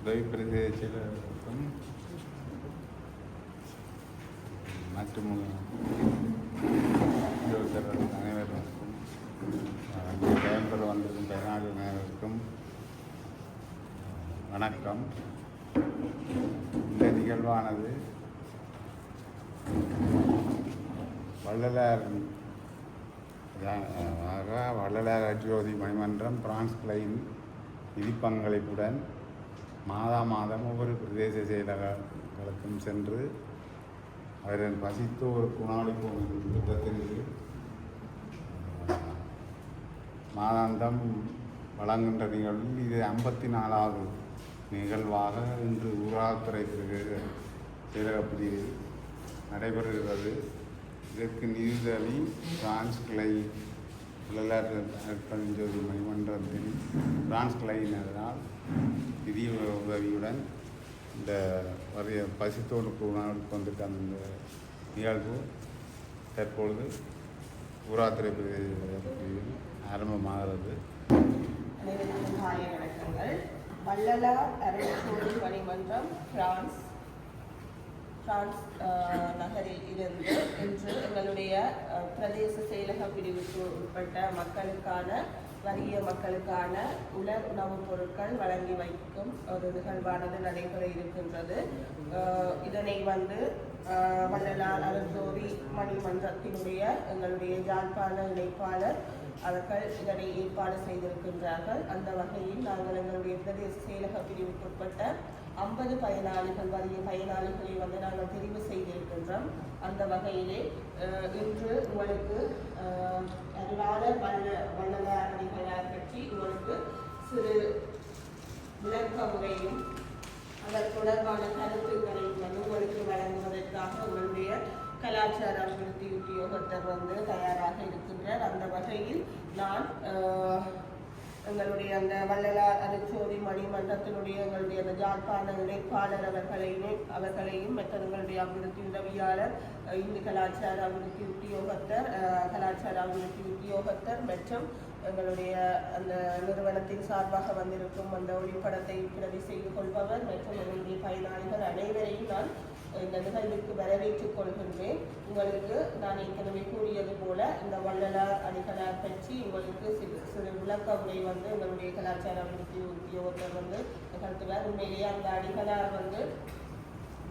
உதவி பிரதேச செயலருக்கும் மற்றும் அனைவருக்கும் பயன்பெற வந்திருக்கும் பயனாளிகளுக்கும் வணக்கம். இந்த நிகழ்வானது வள்ளலார் ஜோதி மணிமன்றம் பிரான்ஸ் கிளையின் நிதி பங்களிப்புடன் மாதம் ஒவ்வொரு பிரதேச செயலகங்களுக்கும் சென்று அவரின் பசித்தோருக்கு உணவளிக்கும் திட்டத்தில் மாதாந்தம் வழங்குகின்ற நிகழ்வில் இது 54வது நிகழ்வாக இன்று ஊராட்சித்துறை செயலக பிரிவில் நடைபெறுகிறது. இதற்கு நிதியுதவி பிரான்ஸ் கிளை வள்ளலார் ஜோதி மணிமன்றத்தின் பிரான்ஸ் கிளையினரால் நிதி உதவியுடன் இந்த வரைய பசித்தோருக்கு உணவுக்கு வந்துட்டு அந்த நிகழ்வு தற்பொழுது ஊராட்சித்துறை பிரிவில் ஆரம்பமாகிறது. அனைவருக்கும் காலை வணக்கங்கள். வள்ளலார் ஜோதி மணிமன்றம் பிரான்ஸ் நகரில் இருந்து இன்று எங்களுடைய பிரதேச செயலக பிரிவுக்கு உட்பட்ட மக்களுக்கான வறிய மக்களுக்கான உணவுப் பொருட்கள் வழங்கி வைக்கும் ஒரு நிகழ்வானது நடைபெற இருக்கின்றது. இதனை வள்ளலார் ஜோதி மணிமன்றத்தினுடைய எங்களுடைய யாழ்ப்பாண இணைப்பாளர் அவர்கள் இதனை ஏற்பாடு செய்திருக்கின்றார்கள். அந்த வகையில் நாங்கள் எங்களுடைய பிரதேச செயலக பிரிவுக்கு உட்பட்ட 50 பயனாளிகள் வறிய பயனாளிகளை நாங்கள் தெரிவு செய்திருக்கின்றோம். அந்த வகையிலே இன்று உங்களுக்கு அருளாளர் வள்ளலார் அடிகளார் பற்றி உங்களுக்கு சிறு விளக்க உரையும் அதன் தொடர்பான கருத்துக்களையும் உங்களுக்கு வழங்குவதற்காக உங்களுடைய கலாச்சார அபிவிருத்தி உத்தியோகத்தர் தயாராக இருக்கின்றார். அந்த வகையில் நான் எங்களுடைய அந்த வள்ளலார் ஜோதி மணிமன்றத்தினுடைய எங்களுடைய அந்த யாழ்ப்பாண இணைப்பாளர் அவர்களையும் மற்ற எங்களுடைய அபிவிருத்தி உதவியாளர் இந்து கலாச்சார அபிவிருத்தி உத்தியோகத்தர் மற்றும் எங்களுடைய அந்த நிறுவனத்தின் சார்பாக வந்திருக்கும் அந்த ஒளிப்படத்தை பிரதி செய்து கொள்பவர் மற்றும் எங்களுடைய பயனாளிகள் அனைவரையும் நான் இந்த நிகழ்வுக்கு வரவேற்றுக் கொள்கின்றேன். உங்களுக்கு நான் ஏற்கனவே கூறியது போல இந்த வள்ளலார் அடிகளார் பற்றி உங்களுக்கு சிறு விளக்க உரை எங்களுடைய கலாச்சார அபிவிருத்தி உத்தியோகத்தர் நிகழ்த்துவார். உண்மையிலேயே அந்த அடிகளார்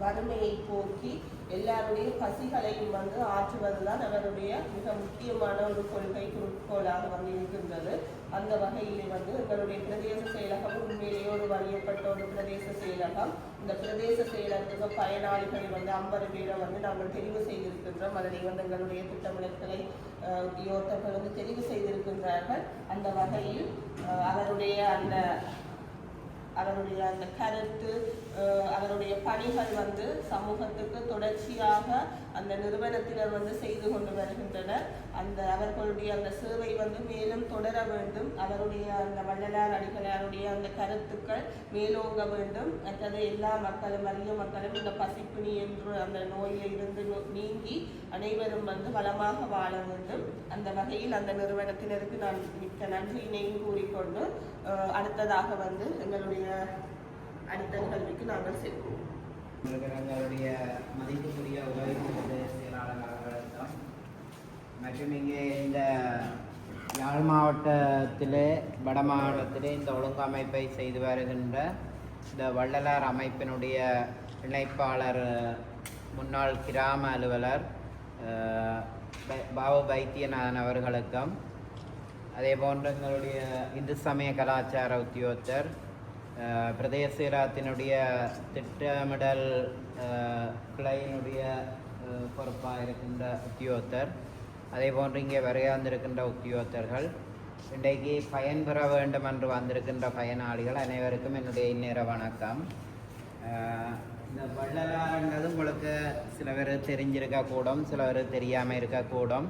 வறுமையை போக்கி எல்லாருடைய பசிகளையும் ஆற்றுவதுதான் அவருடைய மிக முக்கியமான ஒரு கொள்கை குறிக்கோளாக இருக்கின்றது. அந்த வகையிலே எங்களுடைய பிரதேச செயலகம் உண்மையிலேயே ஒரு வலியப்பட்ட ஒரு பிரதேச செயலகம். இந்த பிரதேச செயலகத்துக்கு பயனாளிகளை 50 பேரை நாங்கள் தெரிவு செய்திருக்கின்றோம். அதனை எங்களுடைய திட்டமிடல்களை உத்தியோகத்தர்கள் தெரிவு செய்திருக்கின்றார்கள். அந்த வகையில் அவருடைய அந்த கருத்து அவருடைய பணிகள் சமூகத்துக்கு தொடர்ச்சியாக அந்த நிறுவனத்தினர் செய்து கொண்டு வருகின்றனர். அவர்களுடைய அந்த சேவை மேலும் தொடர வேண்டும். அவருடைய அந்த வள்ளலார் அடிகளாருடைய அந்த கருத்துக்கள் மேலோங்க வேண்டும். மற்றது எல்லா மக்களும் வறிய மக்களும் இந்த பசிப்பிணி என்று அந்த நோயில் இருந்து நீங்கி அனைவரும் வளமாக வாழ வேண்டும். அந்த வகையில் அந்த நிறுவனத்தினருக்கு நான் மிக்க நன்றியினையும் கூறிக்கொண்டு அடுத்ததாக எங்களுடைய அடுத்த நிகழ்வுக்கு நாங்கள் செல்வோம். எங்களுடைய மதிப்புக்குரிய உதவி செயலாளர்களுக்கும் மற்றும் இங்கே இந்த யாழ் மாவட்டத்திலே வட மாவட்டத்திலே இந்த ஒழுங்கமைப்பை செய்து வருகின்ற இந்த வள்ளலார் அமைப்பினுடைய இணைப்பாளர் முன்னாள் கிராம அலுவலர் பாபு வைத்தியநாதன் அவர்களுக்கும் அதே போன்று எங்களுடைய இந்து சமய கலாச்சார உத்தியோகத்தர் பிரதேச செயலகத்தினுடைய திட்டமிடல் கிளையினுடைய பொறுப்பாக இருக்கின்ற உத்தியோகத்தர் அதே போன்று இங்கே வரையாந்திருக்கின்ற உத்தியோகத்தர்கள் இன்றைக்கு பயன்பெற வேண்டும் என்று வந்திருக்கின்ற பயனாளிகள் அனைவருக்கும் என்னுடைய இந்நேர வணக்கம். இந்த வள்ளலார்ன்றது உங்களுக்கு சில பேர் தெரிஞ்சிருக்கக்கூடும், சில பேர் தெரியாமல் இருக்கக்கூடும்.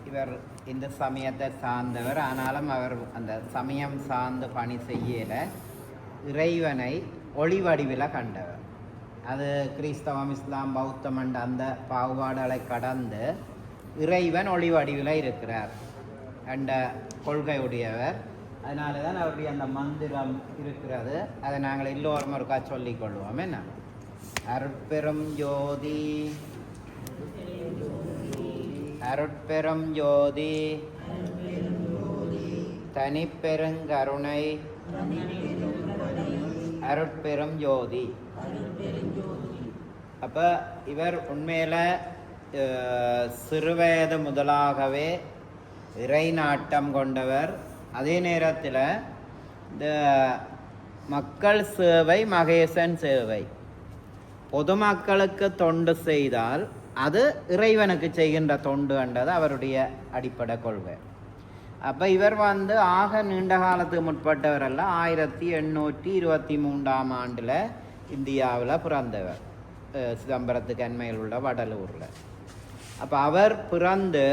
இவர் இந்த சமயத்தை சார்ந்தவர், ஆனாலும் அவர் அந்த சமயம் சார்ந்து பணி செய்யல இறைவனை ஒளி வடிவில் கண்டவர். அது கிறிஸ்தவம், இஸ்லாம், பௌத்தம் என்ற அந்த பாகுபாடுகளை கடந்து இறைவன் ஒளி வடிவில் இருக்கிறார் என்ற கொள்கையுடையவர். அதனால தான் அவருடைய அந்த மந்திரம் இருக்கிறது. அதை நாங்கள் எல்லோரும் ஒருக்கா சொல்லிக்கொள்வோம். என்ன? அருட்பெரும் ஜோதி அருட்பெரும் ஜோதி தனிப்பெருங்கருணை அருட்பெரும் ஜோதி. அப்போ இவர் உண்மையில் சிறுவயது முதலாகவே இறை நாட்டம் கொண்டவர். அதே நேரத்தில் இந்த மக்கள் சேவை, மகேசன் சேவை, பொதுமக்களுக்கு தொண்டு செய்தால் அது இறைவனுக்கு செய்கின்ற தொண்டு என்றது அவருடைய அடிப்படை கொள்கை. அப்போ இவர் ஆக நீண்ட காலத்துக்கு முற்பட்டவர் அல்ல. 1823ஆம் ஆண்டில் இந்தியாவில் பிறந்தவர், சிதம்பரத்துக்கு அண்மையில் உள்ள வடலூரில். அப்போ அவர் பிறந்து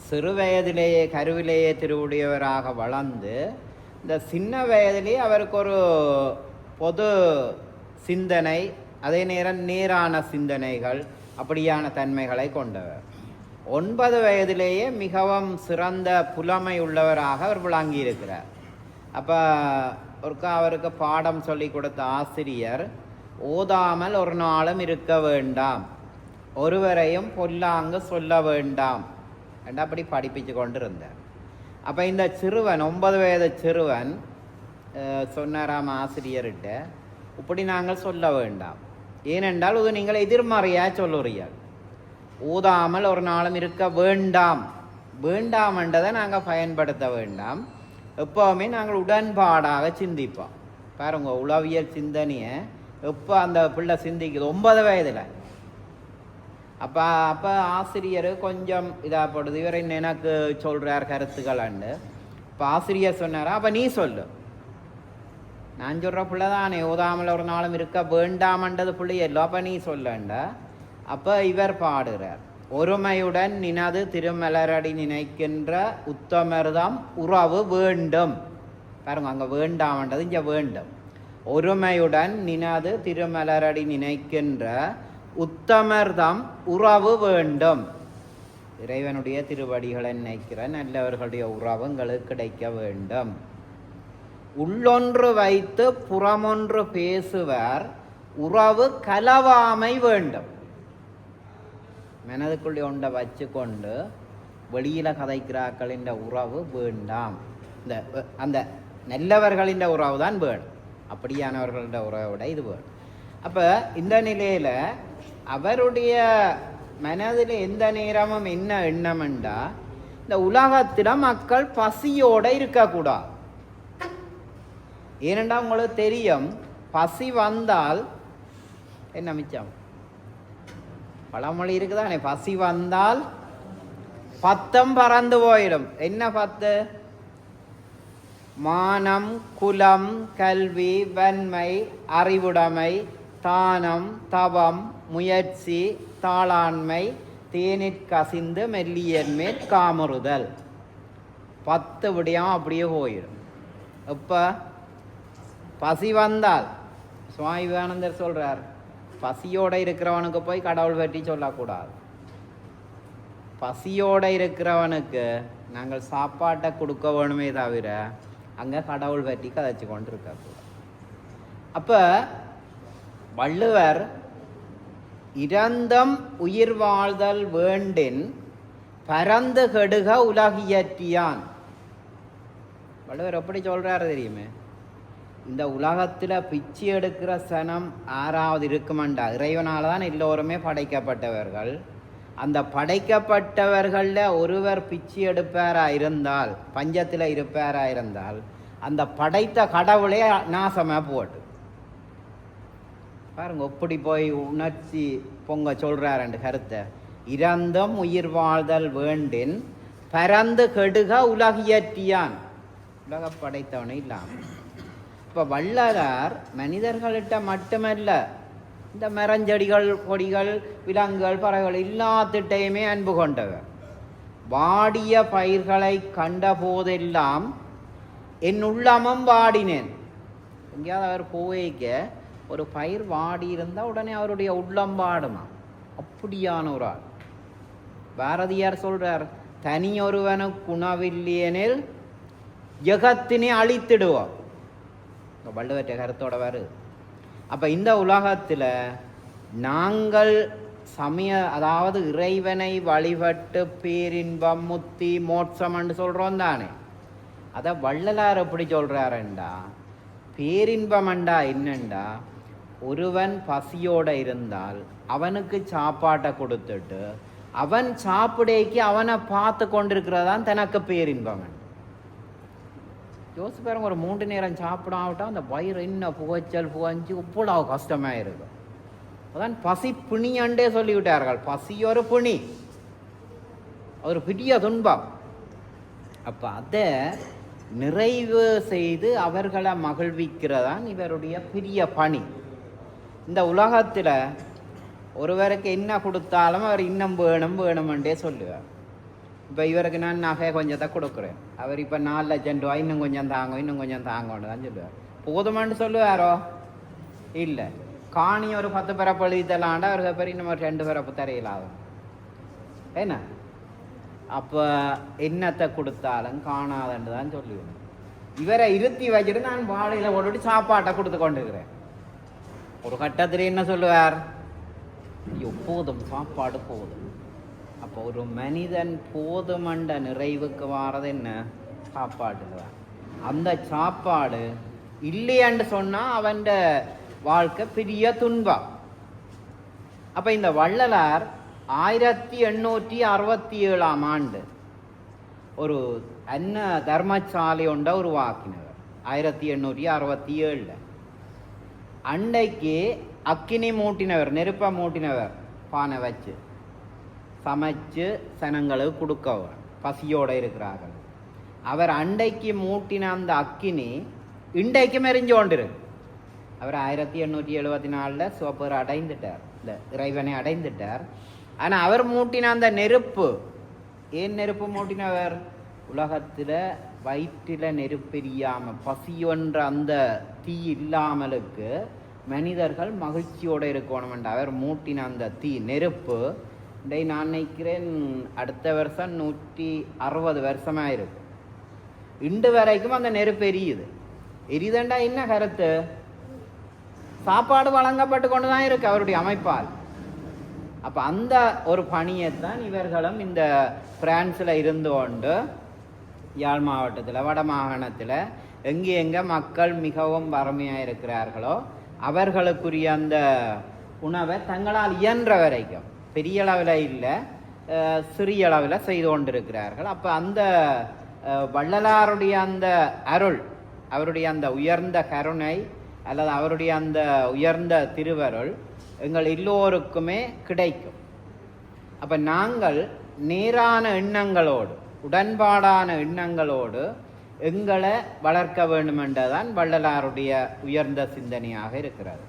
சிறு வயதிலேயே கருவிலேயே திருவுடையவராக வளர்ந்து இந்த சின்ன வயதிலேயே அவருக்கு ஒரு பொது சிந்தனை, அதே நேரம் நேரான சிந்தனைகள், அப்படியான தன்மைகளை கொண்டவர். 9 வயதிலேயே மிகவும் சிறந்த புலமை உள்ளவராக அவர் விளங்கியிருக்கிறார். அப்போ ஒருக்கா அவருக்கு பாடம் சொல்லி கொடுத்த ஆசிரியர், ஓதாமல் ஒரு நாளும் இருக்க வேண்டாம், ஒருவரையும் பொல்லாங்கு சொல்ல வேண்டாம் என்று அப்படி படிப்பிச்சு கொண்டு இருந்தார். அப்போ இந்த சிறுவன், 9 வயது சிறுவன் சொன்னாராம் ஆசிரியர்கிட்ட, இப்படி நாங்கள் சொல்ல வேண்டாம், ஏனென்றால் இது நீங்கள் எதிர்மறையாக சொல்லுறீர்கள். ஊதாமல் ஒரு நாளும் இருக்க வேண்டாம், வேண்டாம்ன்றதை நாங்கள் பயன்படுத்த வேண்டாம், எப்போவுமே நாங்கள் உடன்பாடாக சிந்திப்போம். பாருங்க, உளவியல் சிந்தனையை எப்போ அந்த பிள்ளை சிந்திக்குது 9 வயதில். அப்போ ஆசிரியர் கொஞ்சம் இதாகப்படுது, இவரை எனக்கு சொல்கிறார் கருத்துக்களாண்டு. இப்போ ஆசிரியர் சொன்னாரா, அப்போ நீ சொல்லு, நான் சொல்கிற பிள்ளை தானே, ஓதாமல் ஒரு நாளும் இருக்க வேண்டாமன்றது பிள்ளையல்லோ, அப்போ நீ சொல்லண்டா. அப்போ இவர் பாடுகிறார், ஒருமையுடன் நினது திருமலரடி நினைக்கின்ற உத்தமர்தம் உறவு வேண்டும். பாருங்க, அங்கே வேண்டாமன்றது இங்கே வேண்டும். ஒருமையுடன் நினது திருமலரடி நினைக்கின்ற உத்தமர்தம் உறவு வேண்டும். இறைவனுடைய திருவடிகளை நினைக்கிற நல்லவர்களுடைய உறவு எங்களுக்கு கிடைக்க வேண்டும். உள்ளொன்று வைத்து புறமொன்று பேசுவர், உறவு கலவாமை வேண்டும். மனதுக்குள்ளே ஒன்றை வச்சு கொண்டு வெளியில் கதைக்கிறாக்களின் உறவு வேண்டாம். அந்த நல்லவர்களின் உறவு தான் வேணும், அப்படியானவர்கள உறவோட இது வேணும். அப்போ இந்த நிலையில் அவருடைய மனதில் எந்த நேரமும் என்ன எண்ணம்ண்டா, இந்த உலகத்தில் மக்கள் பசியோடு இருக்கக்கூடாது. ஏனெண்டா உங்களுக்கு தெரியும், பசி வந்தால் என்ன மிச்சம்? பழமொழி இருக்குதானே, பசி வந்தால் பத்தம் பறந்து போயிடும். என்ன 10? மானம், குலம், கல்வி, வன்மை, அறிவுடைமை, தானம், தவம், முயற்சி, தாளாண்மை, தேனிற்கசிந்து மெல்லியன்மேற் காமுறுதல். 10 விடயம் அப்படியே போயிடும். இப்போ பசி வந்தால், சுவாமி விவேகானந்தர் சொல்கிறார், பசியோடு இருக்கிறவனுக்கு போய் கடவுள் பற்றி சொல்லக்கூடாது. பசியோடு இருக்கிறவனுக்கு நாங்கள் சாப்பாட்டை கொடுக்க வேணுமே தவிர அங்கே கடவுள் பற்றி கதைச்சு கொண்டு இருக்கக்கூடாது. அப்போ வள்ளுவர் இரந்தம் உயிர் வாழ்தல் வேண்டின் பரந்து கெடுக உலகியற்றியான். வள்ளுவர் எப்படி சொல்கிறாரு தெரியுமே, இந்த உலகத்தில் பிச்சு எடுக்கிற சனம் ஆறாவது இருக்குமெண்டா, இறைவனால் தான் எல்லோருமே படைக்கப்பட்டவர்கள். அந்த படைக்கப்பட்டவர்களில் ஒருவர் பிச்சு எடுப்பாராக இருந்தால், பஞ்சத்தில் இருப்பாராக இருந்தால், அந்த படைத்த கடவுளே நாசமாக போட்டு பாருங்க, எப்படி போய் உணர்ச்சி பொங்க சொல்கிறாரு கருத்தை. இரந்தும் உயிர் வாழ்தல் வேண்டின் பரந்து கெடுக உலகியற்றியான். உலக படைத்தவனை இல்லாமல். இப்போ வள்ளலார் மனிதர்கள்கிட்ட மட்டுமல்ல, இந்த மரஞ்செடிகள், கொடிகள், விலங்குகள், பறவைகள் எல்லாத்திட்டையுமே அன்பு கொண்டவர். வாடிய பயிர்களை கண்ட போதெல்லாம் என் உள்ளமும் வாடினேன். எங்கேயாவது அவர் போய்க்க ஒரு பயிர் வாடி இருந்தால் உடனே அவருடைய உள்ளம் வாடுமா, அப்படியான ஒரு ஆள். பாரதியார் சொல்றார், தனியொருவனுக்கு உணவில்லையெனில் ஜெகத்தினை அழித்திடுவோம். வள்ளுவற்ற கருத்தோட வருது. அப்போ இந்த உலகத்தில் நாங்கள் அதாவது இறைவனை வழிபட்டு பேரின்பம் முத்தி மோட்சம்னு சொல்கிறோம் தானே. அதை வள்ளலார் எப்படி சொல்கிறாருண்டா, பேரின்பம்ண்டா என்னண்டா, ஒருவன் பசியோடு இருந்தால் அவனுக்கு சாப்பாட்டை கொடுத்துட்டு அவன் சாப்பிடேக்கு அவனை பார்த்து கொண்டிருக்கிறதான் தனக்கு பேரின்பம். யோசிச்சு பாருங்க, ஒரு 3 நேரம் சாப்பிடாவிட்டா அந்த வயிறு இன்னும் புகஞ்சு இவ்வளோ கஷ்டமாக இருக்கும். அதான் பசி பிணியண்டே சொல்லிவிட்டார்கள். பசி ஒரு பிணி, ஒரு பெரிய துன்பம். அப்போ அதை நிறைவு செய்து அவர்களை மகிழ்விக்கிறதான் இவருடைய பெரிய பணி. இந்த உலகத்தில் ஒருவருக்கு என்ன கொடுத்தாலும் அவர் இன்னும் வேணுமென்றே சொல்லுவார். இப்போ இவருக்கு நான் நகை கொஞ்சத்தை கொடுக்குறேன், அவர் இப்போ 4 லட்சம் ரூபாய் இன்னும் கொஞ்சம் தாங்கன்னு தான் சொல்லுவார். போதுமான்னு சொல்லுவாரோ இல்லை. காணி ஒரு 10 பிறப்பு எழுதித்தலாண்டா அவருக்கு பேர் இன்னும் ஒரு 2 பிறப்பு தரையிலாகும் என்ன. அப்போ என்னத்தை கொடுத்தாலும் காணாதன்னு தான் சொல்லுவேன். இவரை இருத்தி வச்சுட்டு நான் வாழையில் போட்டுட்டு சாப்பாட்டை கொடுத்து கொண்டிருக்கிறேன். ஒரு கட்டத்தில் என்ன சொல்லுவார், போதும் சாப்பாடு போதும். அப்போ ஒரு மனிதன் போதுமண்ட நிறைவுக்கு வாரது என்ன, சாப்பாடு தான். அந்த சாப்பாடு இல்லையான்னு சொன்னால் அவன் வாழ்க்கை பெரிய துன்பம். அப்போ இந்த வள்ளலார் 1867ஆம் ஆண்டு ஒரு அன்ன தர்மசாலை ஒன்றை உருவாக்கினவர். 1867 அன்றைக்கு அக்கினி மூட்டினவர், நெருப்பை மூட்டினவர், பானை வச்சு சமைச்சு சனங்களுக்கு கொடுக்கவர், பசியோடு இருக்கிறார்கள். அவர் அண்டைக்கு மூட்டின அந்த அக்கினி இன்றைக்கும் எரிஞ்சு கொண்டிருக்கு. அவர் 1874 சிவப்பேர் அடைந்துட்டார், இல்லை இறைவனை அடைந்துட்டார். ஆனால் அவர் மூட்டின அந்த நெருப்பு, ஏன் நெருப்பு மூட்டினவர், உலகத்தில் வயிற்றில் நெருப்பெரியாமல் பசியொன்ற அந்த தீ இல்லாமலுக்கு மனிதர்கள் மகிழ்ச்சியோடு இருக்கணும் என்ற அவர் மூட்டின அந்த தீ நெருப்பு நான் நினைக்கிறேன் அடுத்த வருஷம் 160 வருஷமாக இருக்கு. இன்று வரைக்கும் அந்த நெருப்பு எரியுது. எரிதண்டா என்ன கருத்து, சாப்பாடு வழங்கப்பட்டு கொண்டு தான் இருக்கு அவருடைய அமைப்பால். அப்போ அந்த ஒரு பணியைத்தான் இவர்களும் இந்த பிரான்ஸில் இருந்து கொண்டு யாழ் மாவட்டத்தில் வட மாகாணத்தில் எங்கே மக்கள் மிகவும் வறுமையாக இருக்கிறார்களோ அவர்களுக்குரிய அந்த உணவை தங்களால் இயன்ற வரைக்கும், பெரிய அளவில் இல்லை சிறிய அளவில் செய்து கொண்டிருக்கிறார்கள். அப்போ அந்த வள்ளலாருடைய அந்த அருள், அவருடைய அந்த உயர்ந்த கருணை அல்லது அவருடைய அந்த உயர்ந்த திருவருள் எங்கள் எல்லோருக்குமே கிடைக்கும். அப்போ நாங்கள் நேரான எண்ணங்களோடு, உடன்பாடான எண்ணங்களோடு எங்களை வளர்க்க வேண்டுமென்றதான் வள்ளலாருடைய உயர்ந்த சிந்தனையாக இருக்கிறது.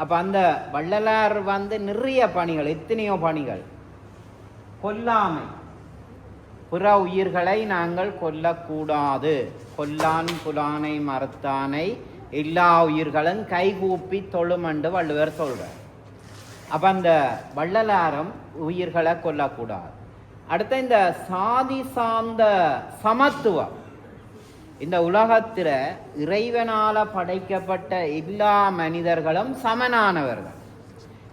அப்போ அந்த வள்ளலார் நிறைய பணிகள், எத்தனையோ பணிகள், கொல்லாமை, புற உயிர்களை நாங்கள் கொல்லக்கூடாது, கொல்லான் புலானை மறுத்தானை எல்லா உயிர்களும் கைகூப்பி தொழுமென்று வள்ளுவர் சொல்றார். அப்போ அந்த வள்ளலாரும் உயிர்களை கொல்லக்கூடாது. அடுத்த இந்த சாதி சார்ந்த சமத்துவம், இந்த உலகத்தில் இறைவனால படைக்கப்பட்ட எல்லா மனிதர்களும் சமனானவர்கள்.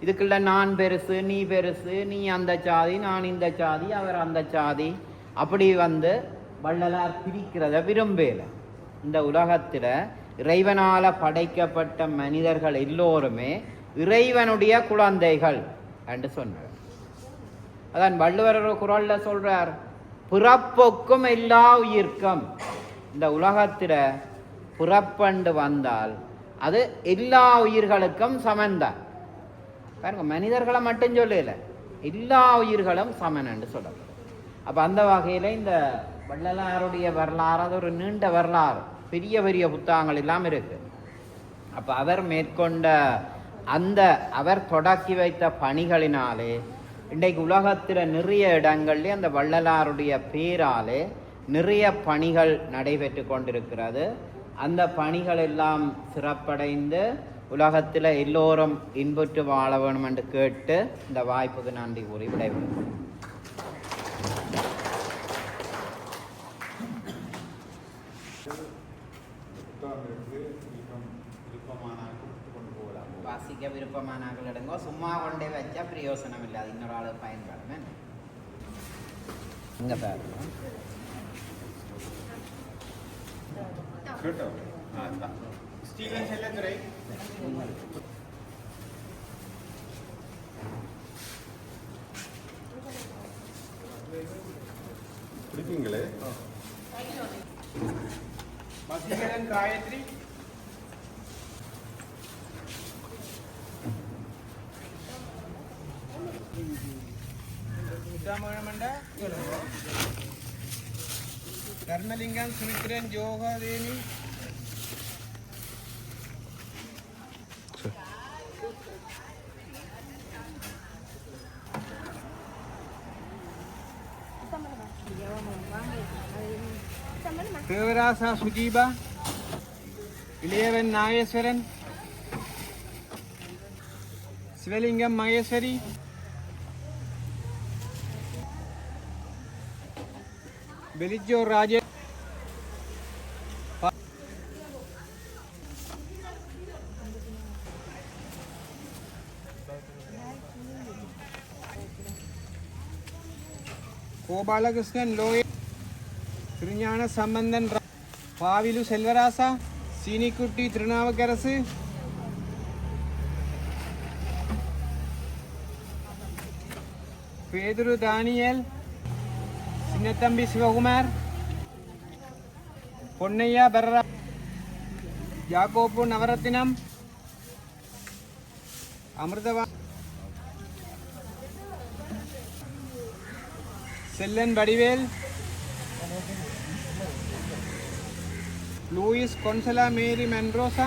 இதுக்குள்ள நான் பெருசு நீ பெருசு, நீ அந்த சாதி நான் இந்த சாதி அவர் அந்த சாதி அப்படி வள்ளலார் பிரிக்கிறத விரும்பல. இந்த உலகத்தில் இறைவனால படைக்கப்பட்ட மனிதர்கள் எல்லோருமே இறைவனுடைய குழந்தைகள் என்று சொன்னார். அதான் வள்ளுவர் குறள்ல சொல்றார், பிறப்புக்கும் எல்லா உயிர்க்கும். இந்த உலகத்தில் பிறப்பண்டு வந்தால் அது எல்லா உயிர்களுக்கும் சமன்தான். பாருங்க, மனிதர்களை மட்டும் சொல்லல, எல்லா உயிர்களும் சமன் என்று சொல்லலாம். அப்போ அந்த வகையில் இந்த வள்ளலாருடைய வரலாறு அது ஒரு நீண்ட வரலாறு, பெரிய பெரிய புத்தகங்கள் எல்லாம் இருக்கு. அப்போ அவர் மேற்கொண்ட அந்த அவர் தொடக்கி வைத்த பணிகளினாலே இன்றைக்கு உலகத்தில் நிறைய இடங்கள்லேயே அந்த வள்ளலாருடைய பேராலே நிறைய பணிகள் நடைபெற்று கொண்டிருக்கிறது. அந்த பணிகள் எல்லாம் சிறப்படைந்து உலகத்தில் எல்லோரும் இன்புற்று வாழ வேணும் என்று கேட்டு இந்த வாய்ப்புக்கு நன்றி கூறி விடைபெறுகிறேன். இருக்கு விருப்பமான கொடுத்து கொண்டு போகலாம். வாசிக்க விருப்பமான ஆக்கள் எடுங்கோ, சும்மா கொண்டே வச்சா பிரயோசனம் இல்லை, அது இன்னொரு ஆளு பயன்படுமே. இங்கே பாருங்க, கேட்டோ அதான் ஸ்டீவன் செல்லத்துறை பிடிப்பீங்களே. மசிகரன் காயத்ரி, உத்தாமணமண்ட தர்மலிங்கம், சுமித்ரன், ஜோகாதேவி, தேவராசா சுஜீபா, இளையவன் நாகேஸ்வரன், சிவலிங்கம் மகேஸ்வரி, பெலிஜோர் ராஜே, கோபாலகிருஷ்ணன் லோயே, திருஞான சம்பந்தன், பாவிலு செல்வராசா, சீனிக்குட்டி திருநாவுக்கரசு, பேதுரு தானியல், சின்னத்தம்பி சிவகுமார், பொன்னையா பரரா, யாக்கோப்பு நவரத்தினம், அமிர்தவா, செல்லன் வடிவேல், லூயிஸ் கொன்சலா மேரி மென்ரோசா,